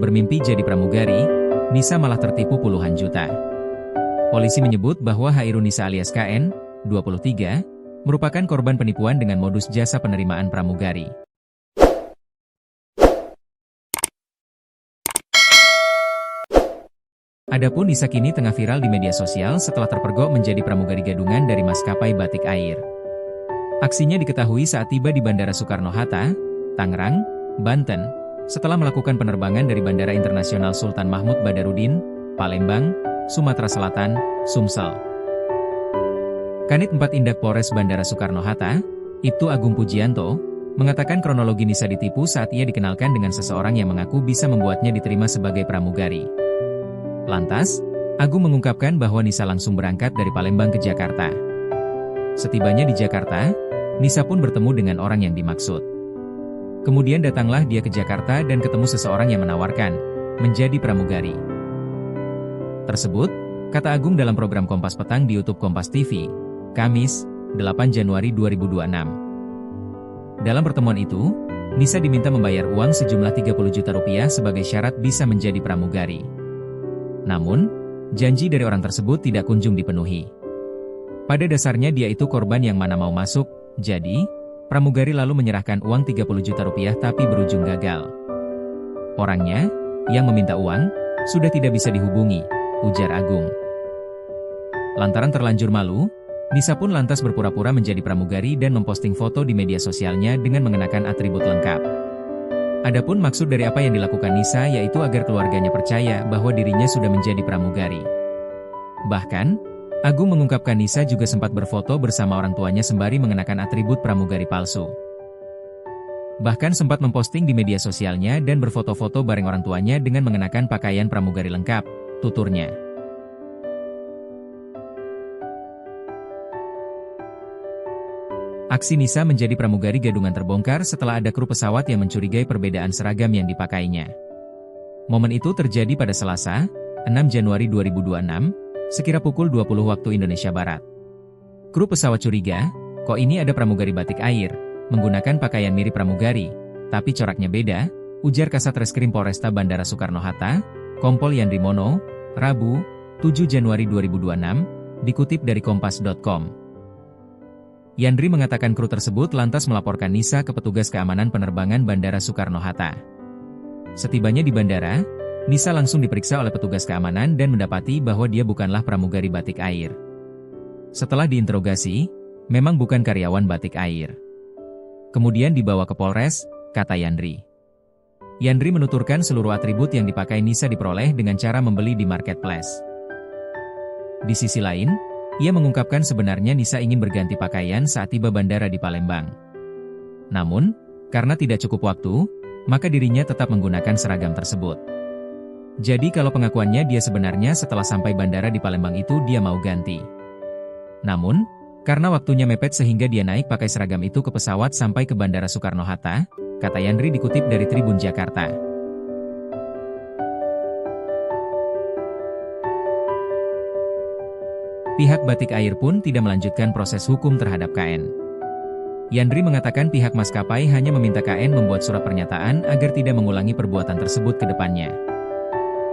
Bermimpi jadi pramugari, Nisa malah tertipu puluhan juta. Polisi menyebut bahwa Hairun Nisa alias KN, 23, merupakan korban penipuan dengan modus jasa penerimaan pramugari. Adapun Nisa kini tengah viral di media sosial setelah terpergok menjadi pramugari gadungan dari maskapai Batik Air. Aksinya diketahui saat tiba di Bandara Soekarno-Hatta, Tangerang, Banten, setelah melakukan penerbangan dari Bandara Internasional Sultan Mahmud Badarudin, Palembang, Sumatera Selatan, Sumsel. Kanit 4 Indak Polres Bandara Soekarno-Hatta, Ibtu Agung Pujianto, mengatakan kronologi Nisa ditipu saat ia dikenalkan dengan seseorang yang mengaku bisa membuatnya diterima sebagai pramugari. Lantas, Agung mengungkapkan bahwa Nisa langsung berangkat dari Palembang ke Jakarta. Setibanya di Jakarta, Nisa pun bertemu dengan orang yang dimaksud. Kemudian datanglah dia ke Jakarta dan ketemu seseorang yang menawarkan menjadi pramugari tersebut, kata Agung dalam program Kompas Petang di YouTube Kompas TV, Kamis, 8 Januari 2026. Dalam pertemuan itu, Nisa diminta membayar uang sejumlah 30 juta rupiah sebagai syarat bisa menjadi pramugari. Namun, janji dari orang tersebut tidak kunjung dipenuhi. Pada dasarnya dia itu korban yang mana mau masuk, jadi, pramugari lalu menyerahkan uang 30 juta rupiah tapi berujung gagal. Orangnya, yang meminta uang, sudah tidak bisa dihubungi, ujar Agung. Lantaran terlanjur malu, Nisa pun lantas berpura-pura menjadi pramugari dan memposting foto di media sosialnya dengan mengenakan atribut lengkap. Adapun maksud dari apa yang dilakukan Nisa yaitu agar keluarganya percaya bahwa dirinya sudah menjadi pramugari. Bahkan, Agung mengungkapkan Nisa juga sempat berfoto bersama orang tuanya sembari mengenakan atribut pramugari palsu. Bahkan sempat memposting di media sosialnya dan berfoto-foto bareng orang tuanya dengan mengenakan pakaian pramugari lengkap, tuturnya. Aksi Nisa menjadi pramugari gadungan terbongkar setelah ada kru pesawat yang mencurigai perbedaan seragam yang dipakainya. Momen itu terjadi pada Selasa, 6 Januari 2026, sekira pukul 20 waktu Indonesia Barat. Kru pesawat curiga, kok ini ada pramugari Batik Air, menggunakan pakaian mirip pramugari, tapi coraknya beda, ujar Kasat Reskrim Polresta Bandara Soekarno-Hatta, Kompol Yandri Mono, Rabu, 7 Januari 2026, dikutip dari Kompas.com. Yandri mengatakan kru tersebut lantas melaporkan Nisa ke petugas keamanan penerbangan Bandara Soekarno-Hatta. Setibanya di bandara, Nisa langsung diperiksa oleh petugas keamanan dan mendapati bahwa dia bukanlah pramugari Batik Air. Setelah diinterogasi, memang bukan karyawan Batik Air. Kemudian dibawa ke Polres, kata Yandri. Yandri menuturkan seluruh atribut yang dipakai Nisa diperoleh dengan cara membeli di marketplace. Di sisi lain, ia mengungkapkan sebenarnya Nisa ingin berganti pakaian saat tiba bandara di Palembang. Namun, karena tidak cukup waktu, maka dirinya tetap menggunakan seragam tersebut. Jadi kalau pengakuannya dia sebenarnya setelah sampai bandara di Palembang itu dia mau ganti. Namun, karena waktunya mepet sehingga dia naik pakai seragam itu ke pesawat sampai ke Bandara Soekarno-Hatta, kata Yandri dikutip dari Tribun Jakarta. Pihak Batik Air pun tidak melanjutkan proses hukum terhadap KN. Yandri mengatakan pihak maskapai hanya meminta KN membuat surat pernyataan agar tidak mengulangi perbuatan tersebut ke depannya.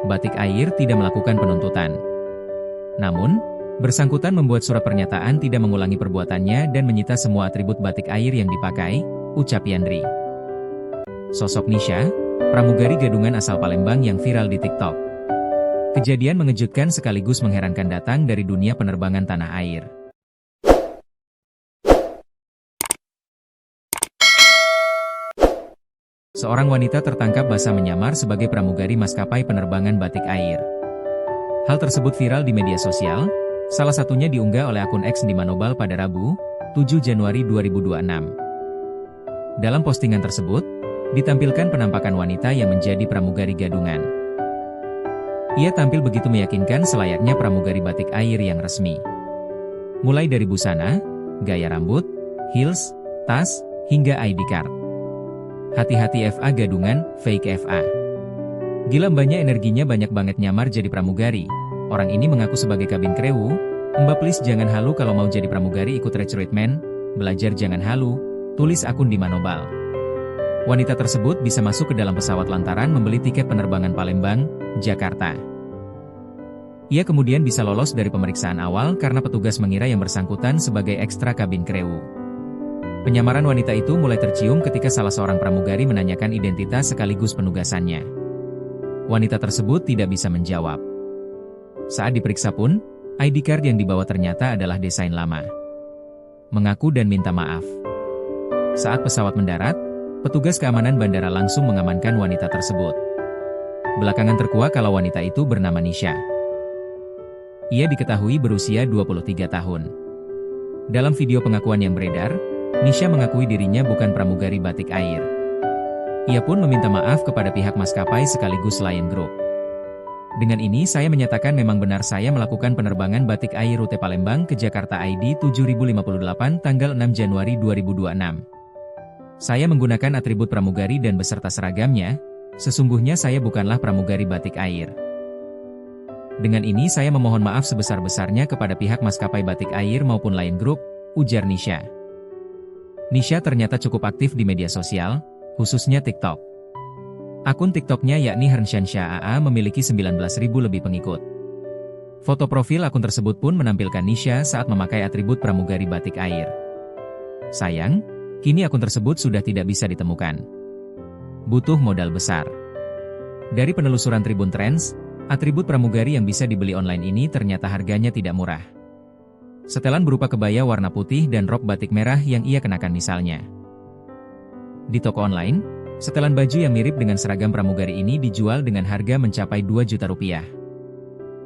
Batik Air tidak melakukan penuntutan. Namun, bersangkutan membuat surat pernyataan tidak mengulangi perbuatannya dan menyita semua atribut Batik Air yang dipakai, ucap Yandri. Sosok Nisa, pramugari gadungan asal Palembang yang viral di TikTok. Kejadian mengejutkan sekaligus mengherankan datang dari dunia penerbangan tanah air. Seorang wanita tertangkap basah menyamar sebagai pramugari maskapai penerbangan Batik Air. Hal tersebut viral di media sosial, salah satunya diunggah oleh akun X di Manobal pada Rabu, 7 Januari 2026. Dalam postingan tersebut, ditampilkan penampakan wanita yang menjadi pramugari gadungan. Ia tampil begitu meyakinkan selayaknya pramugari Batik Air yang resmi. Mulai dari busana, gaya rambut, heels, tas, hingga ID card. Hati-hati FA gadungan, fake FA. Gila mbaknya energinya banyak banget nyamar jadi pramugari. Orang ini mengaku sebagai kabin krewu, "Mbak please jangan halu kalau mau jadi pramugari ikut recruitment, belajar jangan halu," tulis akun di Manobal. Wanita tersebut bisa masuk ke dalam pesawat lantaran membeli tiket penerbangan Palembang, Jakarta. Ia kemudian bisa lolos dari pemeriksaan awal karena petugas mengira yang bersangkutan sebagai ekstra kabin kru. Penyamaran wanita itu mulai tercium ketika salah seorang pramugari menanyakan identitas sekaligus penugasannya. Wanita tersebut tidak bisa menjawab. Saat diperiksa pun, ID card yang dibawa ternyata adalah desain lama. Mengaku dan minta maaf. Saat pesawat mendarat, petugas keamanan bandara langsung mengamankan wanita tersebut. Belakangan terkuak kalau wanita itu bernama Nisha. Ia diketahui berusia 23 tahun. Dalam video pengakuan yang beredar, Nisha mengakui dirinya bukan pramugari Batik Air. Ia pun meminta maaf kepada pihak maskapai sekaligus Lion Group. Dengan ini saya menyatakan memang benar saya melakukan penerbangan Batik Air rute Palembang ke Jakarta ID 7058 tanggal 6 Januari 2026. Saya menggunakan atribut pramugari dan beserta seragamnya, sesungguhnya saya bukanlah pramugari Batik Air. Dengan ini saya memohon maaf sebesar-besarnya kepada pihak maskapai Batik Air maupun Lion Group, ujar Nisha. Nisha ternyata cukup aktif di media sosial, khususnya TikTok. Akun TikToknya yakni Hershansha AA memiliki 19.000 lebih pengikut. Foto profil akun tersebut pun menampilkan Nisha saat memakai atribut pramugari Batik Air. Sayang, kini akun tersebut sudah tidak bisa ditemukan. Butuh modal besar. Dari penelusuran Tribun Trends, atribut pramugari yang bisa dibeli online ini ternyata harganya tidak murah. Setelan berupa kebaya warna putih dan rok batik merah yang ia kenakan misalnya. Di toko online, setelan baju yang mirip dengan seragam pramugari ini dijual dengan harga mencapai 2 juta rupiah.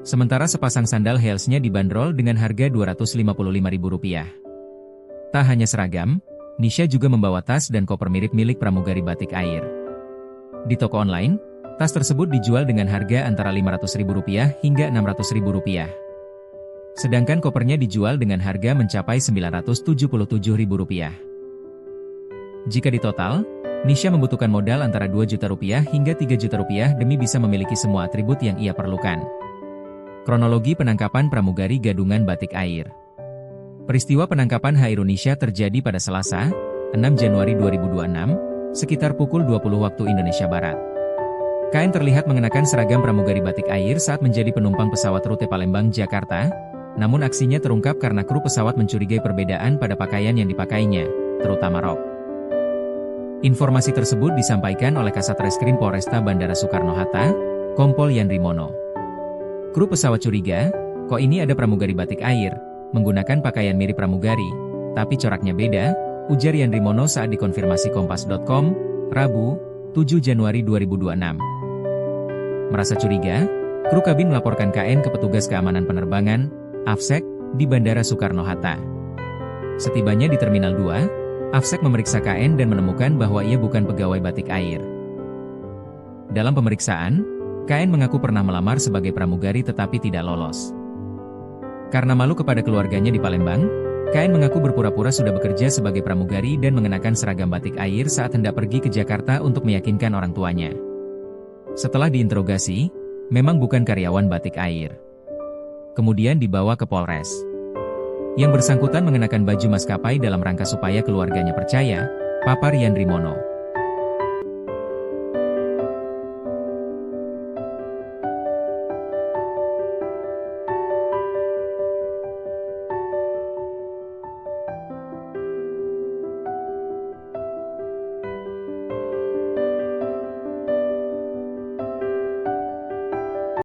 Sementara sepasang sandal heelsnya dibanderol dengan harga Rp255.000. Tak hanya seragam, Nisha juga membawa tas dan koper mirip milik pramugari Batik Air. Di toko online, tas tersebut dijual dengan harga antara Rp500.000 hingga Rp600.000. Sedangkan kopernya dijual dengan harga mencapai Rp977.000. Jika ditotal, Nisha membutuhkan modal antara Rp2 juta hingga Rp3 juta demi bisa memiliki semua atribut yang ia perlukan. Kronologi penangkapan pramugari gadungan Batik Air. Peristiwa penangkapan Hairun Nisha terjadi pada Selasa, 6 Januari 2026, sekitar pukul 20 waktu Indonesia Barat. KN terlihat mengenakan seragam pramugari Batik Air saat menjadi penumpang pesawat rute Palembang, Jakarta, namun aksinya terungkap karena kru pesawat mencurigai perbedaan pada pakaian yang dipakainya, terutama rok. Informasi tersebut disampaikan oleh Kasat Reskrim Polresta Bandara Soekarno-Hatta, Kompol Yandri Mono. Kru pesawat curiga, kok ini ada pramugari Batik Air, menggunakan pakaian mirip pramugari, tapi coraknya beda, ujar Yandri Mono saat dikonfirmasi Kompas.com, Rabu, 7 Januari 2026. Merasa curiga, kru kabin melaporkan KN ke petugas keamanan penerbangan, AFSEC, di Bandara Soekarno-Hatta. Setibanya di Terminal 2, AFSEC memeriksa KN dan menemukan bahwa ia bukan pegawai Batik Air. Dalam pemeriksaan, KN mengaku pernah melamar sebagai pramugari tetapi tidak lolos. Karena malu kepada keluarganya di Palembang, KN mengaku berpura-pura sudah bekerja sebagai pramugari dan mengenakan seragam Batik Air saat hendak pergi ke Jakarta untuk meyakinkan orang tuanya. Setelah diinterogasi, memang bukan karyawan Batik Air. Kemudian dibawa ke Polres. Yang bersangkutan mengenakan baju maskapai dalam rangka supaya keluarganya percaya, papar Yandri Mono.